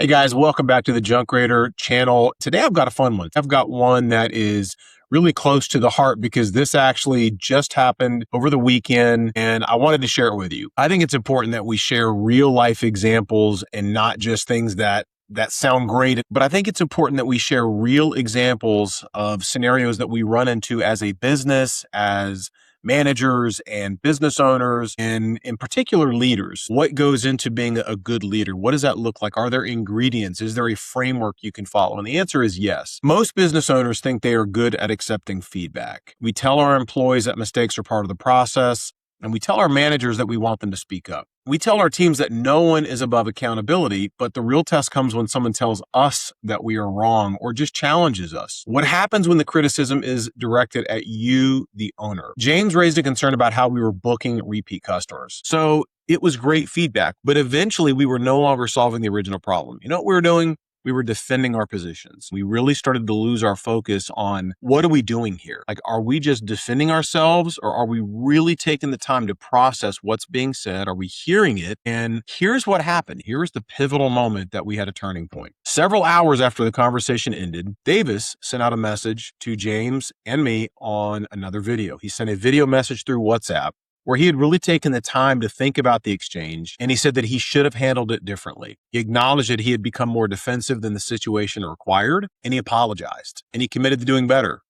Hey guys, welcome back to the Junk Raider channel. Today I've got a fun one. I've got one that is really close to the heart because this actually just happened over the weekend and I wanted to share it with you. I think it's important that we share real life examples and not just things that sound great, but I think it's important that we share real examples of scenarios that we run into as a business, as managers and business owners, and in particular leaders. What goes into being a good leader? What does that look like? Are there ingredients? Is there a framework you can follow? And the answer is yes. Most business owners think they are good at accepting feedback. We tell our employees that mistakes are part of the process, and we tell our managers that we want them to speak up. We tell our teams that no one is above accountability, but the real test comes when someone tells us that we are wrong or just challenges us. What happens when the criticism is directed at you, the owner? James raised a concern about how we were booking repeat customers. So it was great feedback, but eventually we were no longer solving the original problem. You know what we were doing? We were defending our positions. We really started to lose our focus on what are we doing here? Like, are we just defending ourselves or are we really taking the time to process what's being said? Are we hearing it? And here's what happened. Here's the pivotal moment that we had a turning point. Several hours after the conversation ended, Davis sent out a message to James and me on another video. He sent a video message through WhatsApp where he had really taken the time to think about the exchange, and he said that he should have handled it differently. He acknowledged that he had become more defensive than the situation required, and he apologized, and he committed to doing better.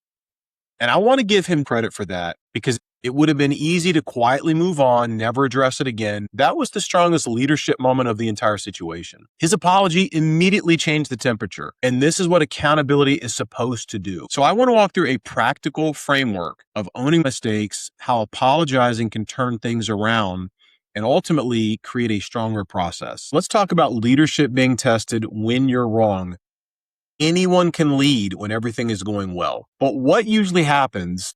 And I want to give him credit for that because it would have been easy to quietly move on, never address it again. That was the strongest leadership moment of the entire situation. His apology immediately changed the temperature, and this is what accountability is supposed to do. So I want to walk through a practical framework of owning mistakes, how apologizing can turn things around, and ultimately create a stronger process. Let's talk about leadership being tested when you're wrong. Anyone can lead when everything is going well, but what usually happens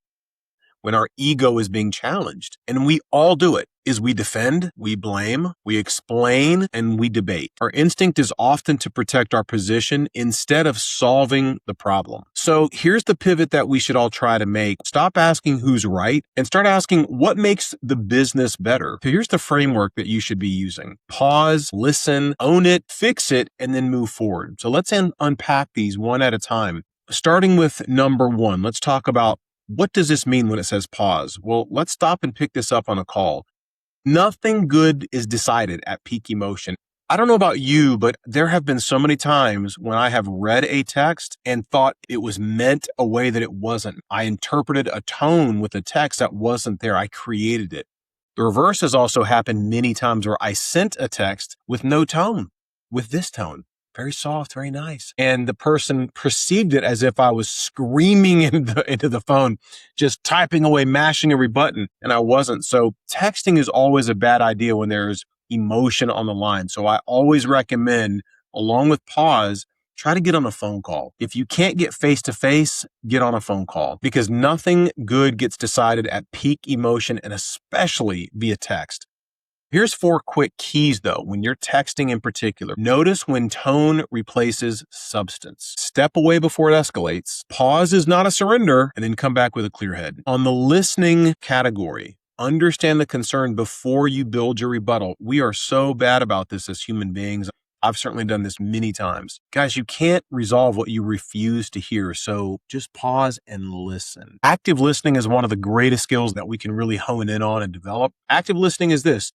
when our ego is being challenged, and we all do it, is we defend, we blame, we explain, and we debate. Our instinct is often to protect our position instead of solving the problem. So here's the pivot that we should all try to make. Stop asking who's right and start asking what makes the business better. So here's the framework that you should be using. Pause, listen, own it, fix it, and then move forward. So let's unpack these one at a time. Starting with number one, let's talk about what does this mean when it says pause? Well, let's stop and pick this up on a call. Nothing good is decided at peak emotion. I don't know about you, but there have been so many times when I have read a text and thought it was meant a way that it wasn't. I interpreted a tone with a text that wasn't there. I created it. The reverse has also happened many times where I sent a text with no tone, with this tone. Very soft, very nice. And the person perceived it as if I was screaming into the phone, just typing away, mashing every button, and I wasn't. So texting is always a bad idea when there's emotion on the line. So I always recommend, along with pause, try to get on a phone call. If you can't get face-to-face, get on a phone call because nothing good gets decided at peak emotion and especially via text. Here's 4 quick keys though, when you're texting in particular. Notice when tone replaces substance. Step away before it escalates. Pause is not a surrender, and then come back with a clear head. On the listening category, understand the concern before you build your rebuttal. We are so bad about this as human beings. I've certainly done this many times. Guys, you can't resolve what you refuse to hear, so just pause and listen. Active listening is one of the greatest skills that we can really hone in on and develop. Active listening is this.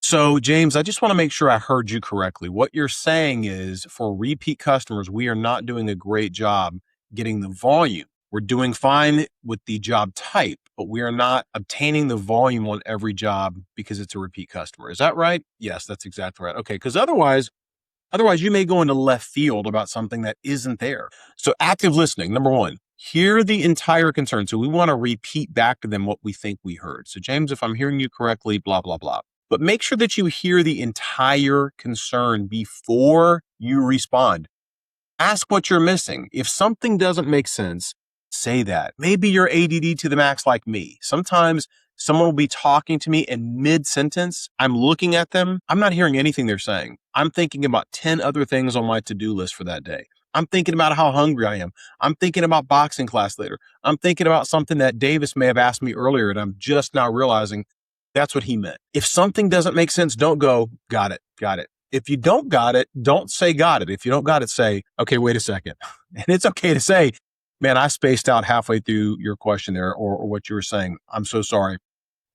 So, James, I just want to make sure I heard you correctly. What you're saying is for repeat customers, we are not doing a great job getting the volume. We're doing fine with the job type, but we are not obtaining the volume on every job because it's a repeat customer. Is that right? Yes, that's exactly right. Okay, because otherwise you may go into left field about something that isn't there. So active listening, number one, hear the entire concern. So we want to repeat back to them what we think we heard. So James, if I'm hearing you correctly, blah, blah, blah. But make sure that you hear the entire concern before you respond. Ask what you're missing. If something doesn't make sense, say that. Maybe you're ADD to the max like me. Sometimes someone will be talking to me and mid-sentence, I'm looking at them. I'm not hearing anything they're saying. I'm thinking about 10 other things on my to-do list for that day. I'm thinking about how hungry I am. I'm thinking about boxing class later. I'm thinking about something that Davis may have asked me earlier and I'm just now realizing that's what he meant. If something doesn't make sense, don't go, got it. If you don't got it, don't say got it. If you don't got it, say, okay, wait a second. And it's okay to say, man, I spaced out halfway through your question there or what you were saying. I'm so sorry.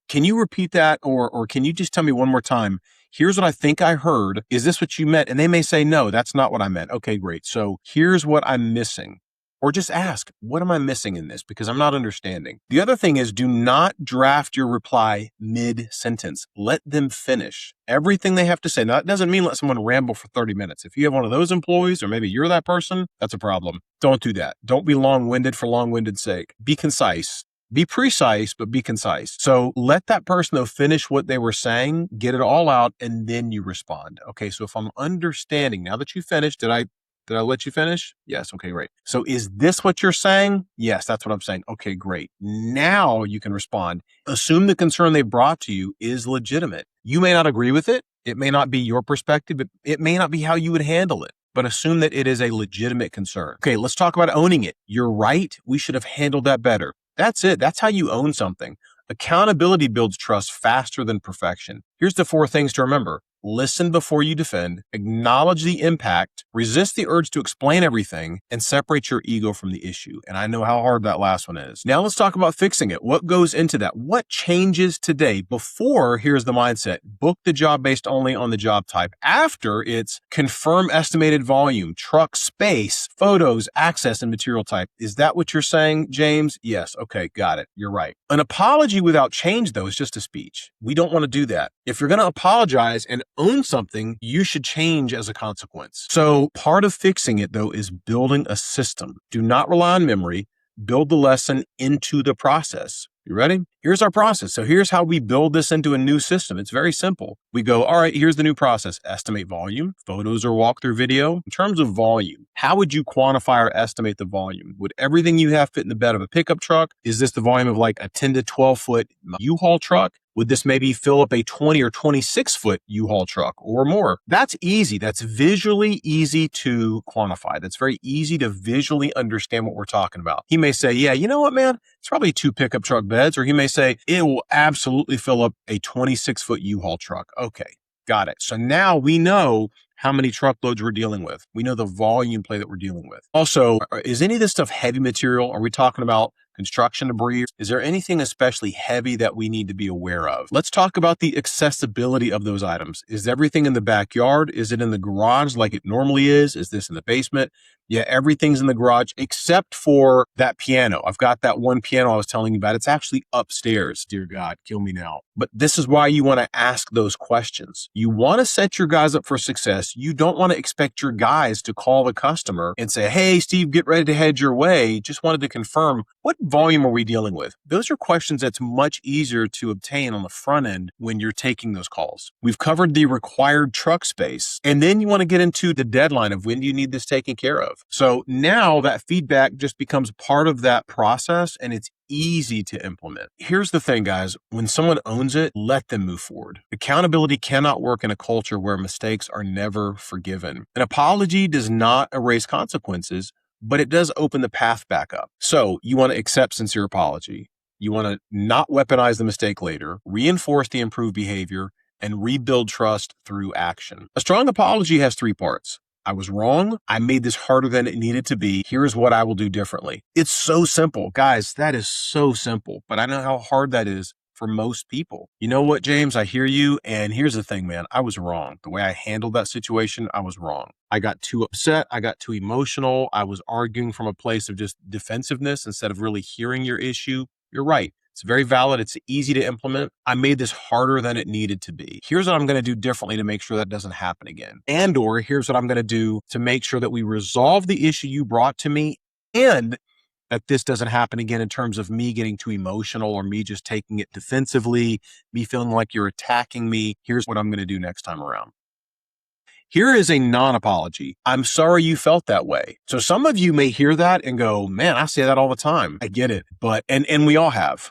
Can you repeat that? Or can you just tell me one more time? Here's what I think I heard. Is this what you meant? And they may say, no, that's not what I meant. Okay, great. So here's what I'm missing. Or just ask, what am I missing in this? Because I'm not understanding. The other thing is, do not draft your reply mid-sentence. Let them finish everything they have to say. Now, that doesn't mean let someone ramble for 30 minutes. If you have one of those employees, or maybe you're that person, that's a problem. Don't do that. Don't be long-winded for long-winded sake. Be concise. Be precise, but be concise. So let that person, though, finish what they were saying, get it all out, and then you respond. Okay, so if I'm understanding, now that you finished, did I let you finish? Yes. Okay, great. So is this what you're saying? Yes, that's what I'm saying. Okay, great. Now you can respond. Assume the concern they brought to you is legitimate. You may not agree with it. It may not be your perspective, but it may not be how you would handle it. But assume that it is a legitimate concern. Okay, let's talk about owning it. You're right. We should have handled that better. That's it. That's how you own something. Accountability builds trust faster than perfection. Here's the 4 things to remember. Listen before you defend, acknowledge the impact, resist the urge to explain everything, and separate your ego from the issue. And I know how hard that last one is. Now let's talk about fixing it. What goes into that? What changes today? Before, here's the mindset. Book the job based only on the job type. After, it's confirm estimated volume, truck space, photos, access, and material type. Is that what you're saying, James? Yes. Okay, got it. You're right. An apology without change, though, is just a speech. We don't want to do that. If you're going to apologize and own something, you should change as a consequence. So part of fixing it, though, is building a system. Do not rely on memory. Build the lesson into the process. You ready? Here's our process. So here's how we build this into a new system. It's very simple. We go, all right, here's the new process. Estimate volume, photos or walkthrough video. In terms of volume, how would you quantify or estimate the volume? Would everything you have fit in the bed of a pickup truck? Is this the volume of like a 10 to 12 foot U-Haul truck? Would this maybe fill up a 20 or 26 foot U-Haul truck or more? That's easy. That's visually easy to quantify. That's very easy to visually understand what we're talking about. He may say, yeah, you know what, man? It's probably 2 pickup truck beds. Or he may say, it will absolutely fill up a 26 foot U-Haul truck. Okay, got it. So now we know how many truckloads we're dealing with. We know the volume play that we're dealing with. Also, is any of this stuff heavy material? Are we talking about construction debris? Is there anything especially heavy that we need to be aware of? Let's talk about the accessibility of those items. Is everything in the backyard? Is it in the garage like it normally is? Is this in the basement? Yeah, everything's in the garage except for that piano. I've got that one piano I was telling you about. It's actually upstairs. Dear God, kill me now. But this is why you want to ask those questions. You want to set your guys up for success. You don't want to expect your guys to call the customer and say, hey, Steve, get ready to head your way. Just wanted to confirm, what volume are we dealing with? Those are questions that's much easier to obtain on the front end when you're taking those calls. We've covered the required truck space. And then you want to get into the deadline of when do you need this taken care of. So now that feedback just becomes part of that process and it's easy to implement. Here's the thing, guys. When someone owns it, let them move forward. Accountability cannot work in a culture where mistakes are never forgiven. An apology does not erase consequences, but it does open the path back up. So you want to accept sincere apology. You want to not weaponize the mistake later, reinforce the improved behavior, and rebuild trust through action. A strong apology has 3 parts. I was wrong. I made this harder than it needed to be. Here's what I will do differently. It's so simple. Guys, that is so simple, but I know how hard that is for most people. You know what, James? I hear you. And here's the thing, man. I was wrong. The way I handled that situation, I was wrong. I got too upset. I got too emotional. I was arguing from a place of just defensiveness instead of really hearing your issue. You're right. It's very valid. It's easy to implement. I made this harder than it needed to be. Here's what I'm going to do differently to make sure that doesn't happen again. Or here's what I'm going to do to make sure that we resolve the issue you brought to me and that this doesn't happen again in terms of me getting too emotional or me just taking it defensively, me feeling like you're attacking me. Here's what I'm going to do next time around. Here is a non-apology. I'm sorry you felt that way. So some of you may hear that and go, man, I say that all the time. I get it. But, and we all have,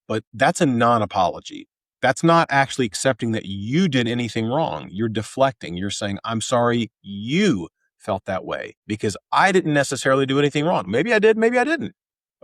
but that's a non-apology. That's not actually accepting that you did anything wrong. You're deflecting. You're saying, I'm sorry you felt that way because I didn't necessarily do anything wrong. Maybe I did, maybe I didn't.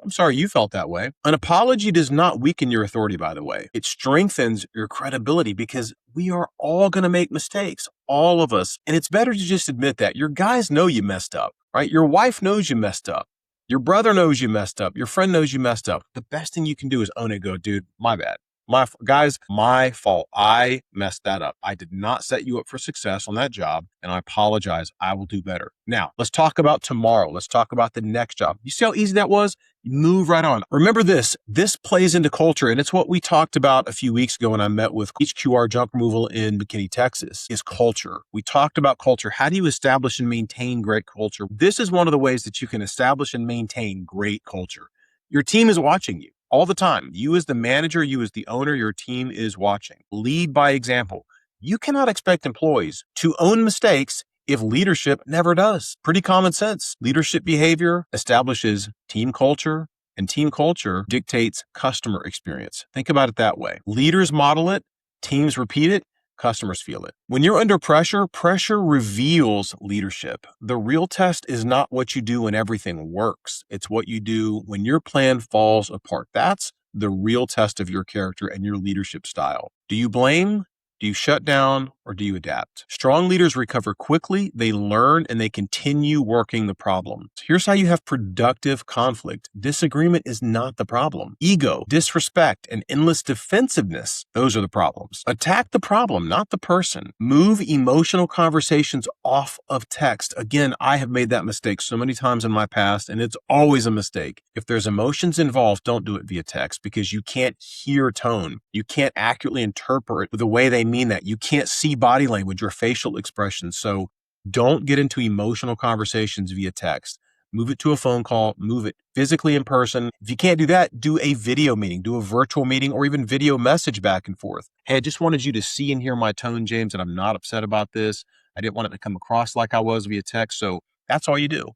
I'm sorry you felt that way. An apology does not weaken your authority, by the way. It strengthens your credibility because we are all going to make mistakes. all of us. And it's better to just admit that. Your guys know you messed up, right? Your wife knows you messed up. Your brother knows you messed up. Your friend knows you messed up. The best thing you can do is own it. Go, dude, my bad. My fault. I messed that up. I did not set you up for success on that job, and I apologize. I will do better. Now, let's talk about tomorrow. Let's talk about the next job. You see how easy that was? Move right on. Remember this plays into culture, and it's what we talked about a few weeks ago when I met with HQR Junk Removal in McKinney, Texas, is culture. We talked about culture. How do you establish and maintain great culture? This is one of the ways that you can establish and maintain great culture. Your team is watching you all the time. You as the manager, you as the owner, your team is watching. Lead by example. You cannot expect employees to own mistakes if leadership never does. Pretty common sense. Leadership behavior establishes team culture, and team culture dictates customer experience. Think about it that way. Leaders model it, teams repeat it, customers feel it. When you're under pressure, pressure reveals leadership. The real test is not what you do when everything works. It's what you do when your plan falls apart. That's the real test of your character and your leadership style. Do you blame? Do you shut down, or do you adapt? Strong leaders recover quickly, they learn, and they continue working the problem. So here's how you have productive conflict. Disagreement is not the problem. Ego, disrespect, and endless defensiveness, those are the problems. Attack the problem, not the person. Move emotional conversations off of text. Again, I have made that mistake so many times in my past, and it's always a mistake. If there's emotions involved, don't do it via text because you can't hear tone. You can't accurately interpret the way they mean that. You can't see body language or facial expressions. So don't get into emotional conversations via text. Move it to a phone call, move it physically in person. If you can't do that, do a video meeting, do a virtual meeting, or even video message back and forth. Hey, I just wanted you to see and hear my tone, James, and I'm not upset about this. I didn't want it to come across like I was via text. So that's all you do.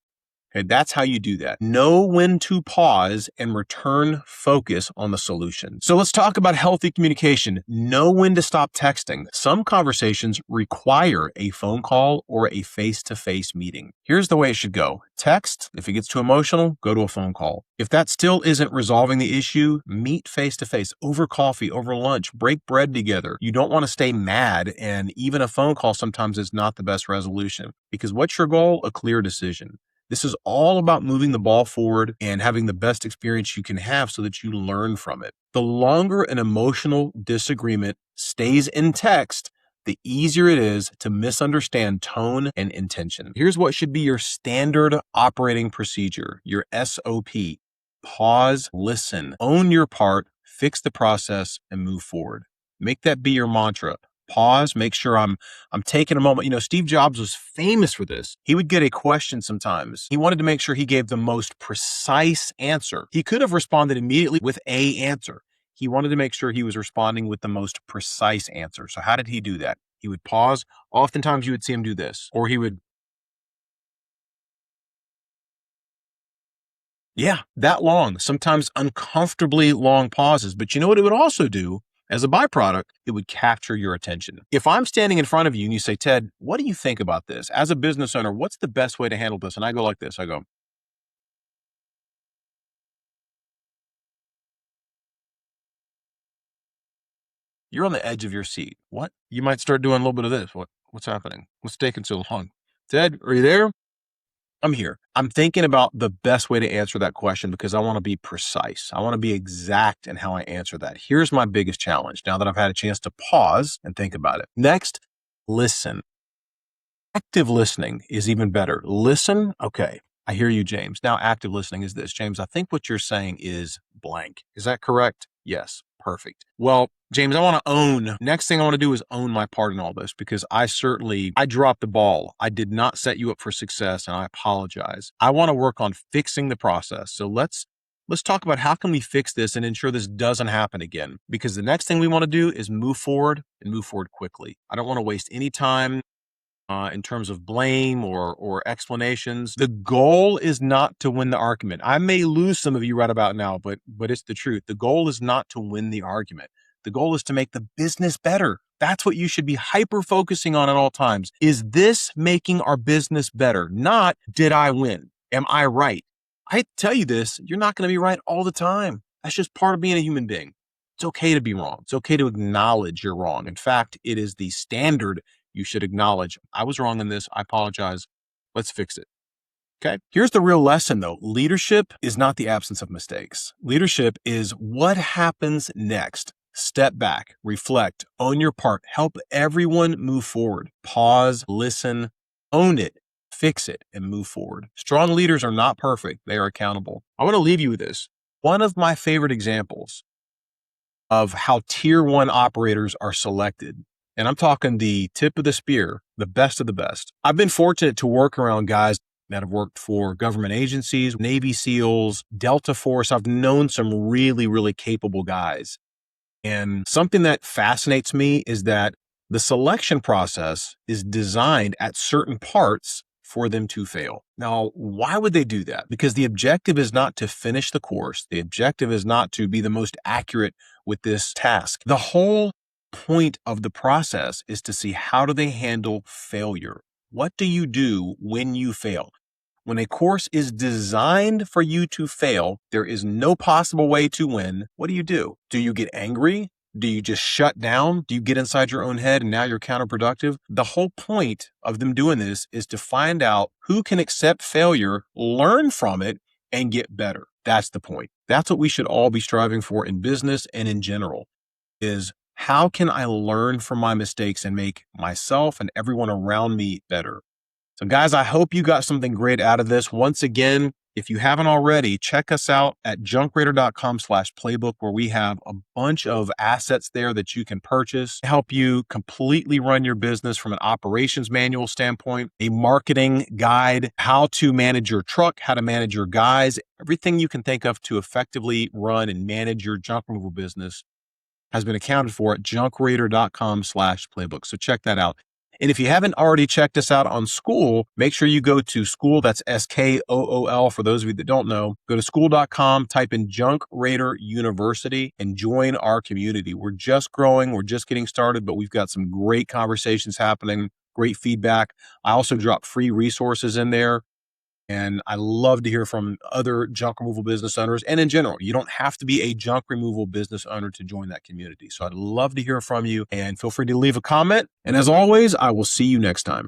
Okay, that's how you do that. Know when to pause and return focus on the solution. So let's talk about healthy communication. Know when to stop texting. Some conversations require a phone call or a face-to-face meeting. Here's the way it should go. Text, if it gets too emotional, go to a phone call. If that still isn't resolving the issue, meet face-to-face, over coffee, over lunch, break bread together. You don't want to stay mad, and even a phone call sometimes is not the best resolution. Because what's your goal? A clear decision. This is all about moving the ball forward and having the best experience you can have so that you learn from it. The longer an emotional disagreement stays in text, the easier it is to misunderstand tone and intention. Here's what should be your standard operating procedure, your SOP. Pause, listen, own your part, fix the process, and move forward. Make that be your mantra. Pause, make sure I'm taking a moment. You know, Steve Jobs was famous for this. He would get a question sometimes. He wanted to make sure he gave the most precise answer. He could have responded immediately with a answer. He wanted to make sure he was responding with the most precise answer. So how did he do that? He would pause. Oftentimes you would see him do this, or he would, yeah, that long, sometimes uncomfortably long pauses. But you know what it would also do? As a byproduct, it would capture your attention. If I'm standing in front of you and you say, Ted, what do you think about this? As a business owner, what's the best way to handle this? And I go like this. I go, you're on the edge of your seat. What? You might start doing a little bit of this. What's happening? What's taking so long? Ted, are you there? I'm here. I'm thinking about the best way to answer that question because I want to be precise. I want to be exact in how I answer that. Here's my biggest challenge now that I've had a chance to pause and think about it. Next, listen. Active listening is even better. Listen. Okay. I hear you, James. Now, active listening is this. James, I think what you're saying is blank. Is that correct? Yes. Perfect. Well, James, next thing I want to do is own my part in all this because I dropped the ball. I did not set you up for success and I apologize. I want to work on fixing the process. So let's talk about how can we fix this and ensure this doesn't happen again? Because the next thing we want to do is move forward and move forward quickly. I don't want to waste any time in terms of blame or explanations. The goal is not to win the argument. I may lose some of you right about now, but it's the truth. The goal is not to win the argument. The goal is to make the business better. That's what you should be hyper focusing on at all times. Is this making our business better? Not, did I win? Am I right? I tell you this, you're not going to be right all the time. That's just part of being a human being. It's okay to be wrong. It's okay to acknowledge you're wrong. In fact, it is the standard you should acknowledge, I was wrong in this. I apologize. Let's fix it. Okay. Here's the real lesson though. Leadership is not the absence of mistakes. Leadership is what happens next. Step back, reflect, own your part, help everyone move forward. Pause, listen, own it, fix it, and move forward. Strong leaders are not perfect. They are accountable. I want to leave you with this. One of my favorite examples of how tier one operators are selected. And I'm talking the tip of the spear, the best of the best. I've been fortunate to work around guys that have worked for government agencies, Navy SEALs, Delta Force. I've known some really, really capable guys. And something that fascinates me is that the selection process is designed at certain parts for them to fail. Now, why would they do that? Because the objective is not to finish the course. The objective is not to be the most accurate with this task. The whole point of the process is to see how do they handle failure? What do you do when you fail? When a course is designed for you to fail, there is no possible way to win. What do? Do you get angry? Do you just shut down? Do you get inside your own head and now you're counterproductive? The whole point of them doing this is to find out who can accept failure, learn from it, and get better. That's the point. That's what we should all be striving for in business and in general, is how can I learn from my mistakes and make myself and everyone around me better? So guys, I hope you got something great out of this. Once again, if you haven't already, check us out at junkraider.com/playbook, where we have a bunch of assets there that you can purchase to help you completely run your business from an operations manual standpoint, a marketing guide, how to manage your truck, how to manage your guys, everything you can think of to effectively run and manage your junk removal business has been accounted for at junkraider.com/playbook. So check that out. And if you haven't already checked us out on School, make sure you go to School. That's SKOOL. For those of you that don't know, go to school.com, type in Junk Raider University, and join our community. We're just growing. We're just getting started, but we've got some great conversations happening, great feedback. I also drop free resources in there. And I love to hear from other junk removal business owners. And in general, you don't have to be a junk removal business owner to join that community. So I'd love to hear from you, and feel free to leave a comment. And as always, I will see you next time.